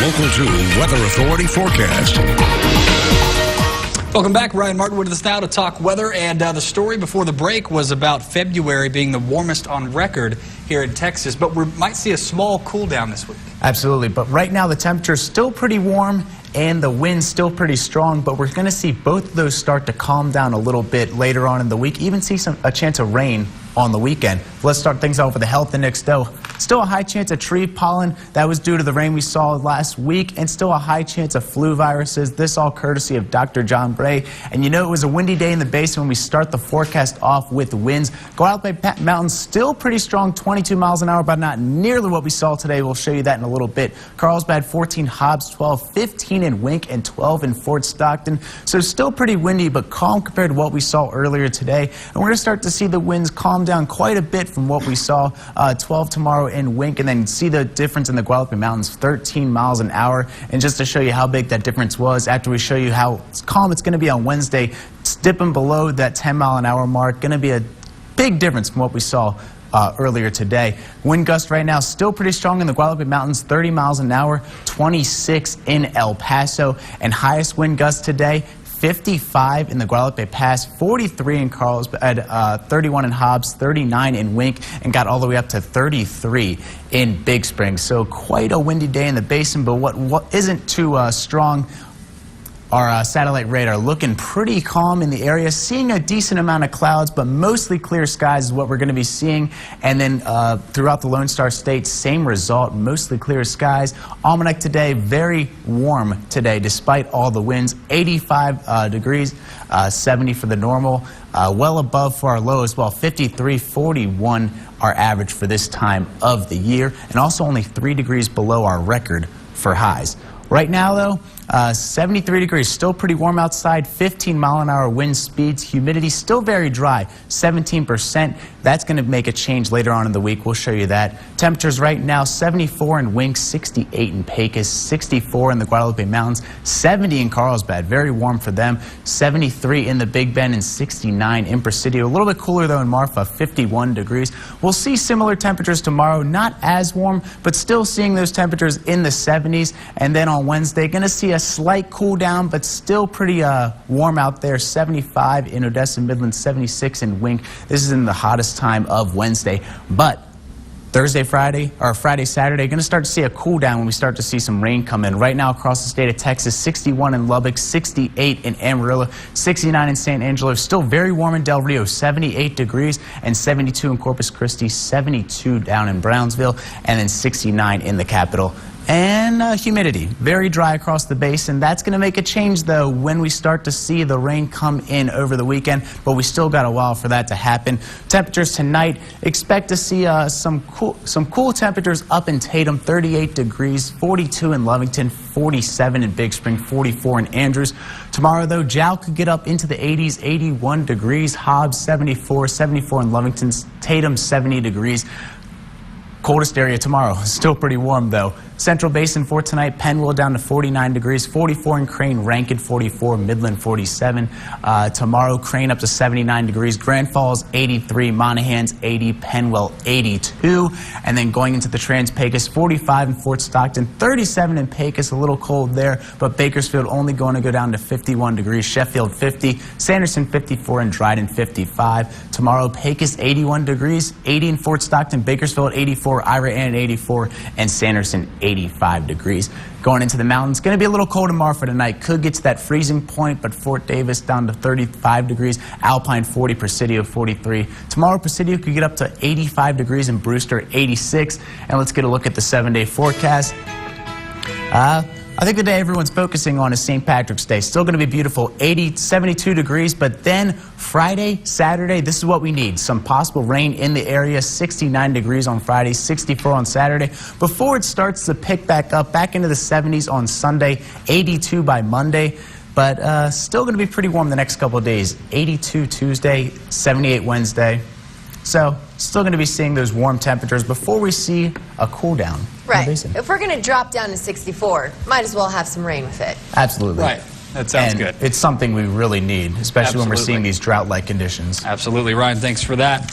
Local 2 Weather Authority forecast. Welcome back. Ryan Martin with us now to talk weather. And the story before the break was about February being the warmest on record here in Texas. But we might see a small cool down this week. Absolutely. But right now the temperature is still pretty warm and the wind's still pretty strong. But we're going to see both of those start to calm down a little bit later on in the week. Even see a chance of rain on the weekend. Let's start things out with the health index though. Still a high chance of tree pollen. That was due to the rain we saw last week, and still a high chance of flu viruses. This all courtesy of Dr. John Bray. And you know, it was a windy day in the basin when we start the forecast off with winds. Guadalupe Mountains still pretty strong, 22 miles an hour, but not nearly what we saw today. We'll show you that in a little bit. Carlsbad 14, Hobbs 12, 15 in Wink, and 12 in Fort Stockton. So still pretty windy, but calm compared to what we saw earlier today. And we're going to start to see the winds calm down quite a bit from what we saw 12 tomorrow in Wink, and then see the difference in the Guadalupe Mountains, 13 miles an hour. And just to show you how big that difference was, after we show you how calm it's going to be on Wednesday, it's dipping below that 10-mile-an-hour mark. Going to be a big difference from what we saw earlier today. Wind gust right now still pretty strong in the Guadalupe Mountains, 30 miles an hour, 26 in El Paso, and highest wind gust today, 55 in the Guadalupe Pass, 43 in Carlsbad, 31 in Hobbs, 39 in Wink, and got all the way up to 33 in Big Spring. So quite a windy day in the basin, but what isn't too strong, our satellite radar looking pretty calm in the area, seeing a decent amount of clouds, but mostly clear skies is what we're going to be seeing. And then throughout the Lone Star State, same result, mostly clear skies. Almanac today, very warm today, despite all the winds, 85 degrees, 70 for the normal, well above for our low as well, 53, 41 our average for this time of the year, and also only 3 degrees below our record for highs. Right now, though, 73 degrees, still pretty warm outside, 15-mile-an-hour wind speeds, humidity still very dry, 17%. That's going to make a change later on in the week. We'll show you that. Temperatures right now, 74 in Wink, 68 in Pecos, 64 in the Guadalupe Mountains, 70 in Carlsbad, very warm for them, 73 in the Big Bend, and 69 in Presidio. A little bit cooler, though, in Marfa, 51 degrees. We'll see similar temperatures tomorrow, not as warm, but still seeing those temperatures in the 70s. And then on Wednesday, going to see a slight cool down, but still pretty warm out there, 75 in Odessa, Midland, 76 in Wink. This is in the hottest time of Wednesday. But Thursday, Friday, or Friday, Saturday, going to start to see a cool down when we start to see some rain come in. Right now across the state of Texas, 61 in Lubbock, 68 in Amarillo, 69 in San Angelo. Still very warm in Del Rio, 78 degrees, and 72 in Corpus Christi, 72 down in Brownsville, and then 69 in the capital. And humidity, very dry across the basin. That's going to make a change, though, when we start to see the rain come in over the weekend, but we still got a while for that to happen. Temperatures tonight, expect to see some cool temperatures up in Tatum, 38 degrees, 42 in Lovington, 47 in Big Spring, 44 in Andrews. Tomorrow, though, Jow could get up into the 80s, 81 degrees, Hobbs 74, 74 in Lovington, Tatum 70 degrees. Coldest area tomorrow, still pretty warm though. Central Basin for tonight, Penwell down to 49 degrees, 44 in Crane, Rankin 44, Midland 47. Tomorrow, Crane up to 79 degrees, Grand Falls 83, Monahans 80, Penwell 82. And then going into the Trans-Pecos, 45 in Fort Stockton, 37 in Pecos, a little cold there, but Bakersfield only going to go down to 51 degrees, Sheffield 50, Sanderson 54, and Dryden 55. Tomorrow, Pecos 81 degrees, 80 in Fort Stockton, Bakersfield 84, Ira Ann 84, and Sanderson 85 degrees. Going into the mountains, going to be a little cold in Marfa tonight. Could get to that freezing point, but Fort Davis down to 35 degrees. Alpine 40, Presidio 43. Tomorrow, Presidio could get up to 85 degrees and Brewster 86. And let's get a look at the 7-day forecast. I think the day everyone's focusing on is St. Patrick's Day. Still going to be beautiful, 72 degrees, but then Friday, Saturday, this is what we need. Some possible rain in the area, 69 degrees on Friday, 64 on Saturday. Before it starts to pick back up, back into the 70s on Sunday, 82 by Monday. But still going to be pretty warm the next couple of days, 82 Tuesday, 78 Wednesday. So still going to be seeing those warm temperatures before we see a cool down. Right. If we're going to drop down to 64, might as well have some rain with it. Absolutely. Right. That sounds good. It's something we really need, especially when we're seeing these drought-like conditions. Absolutely, Ryan. Thanks for that.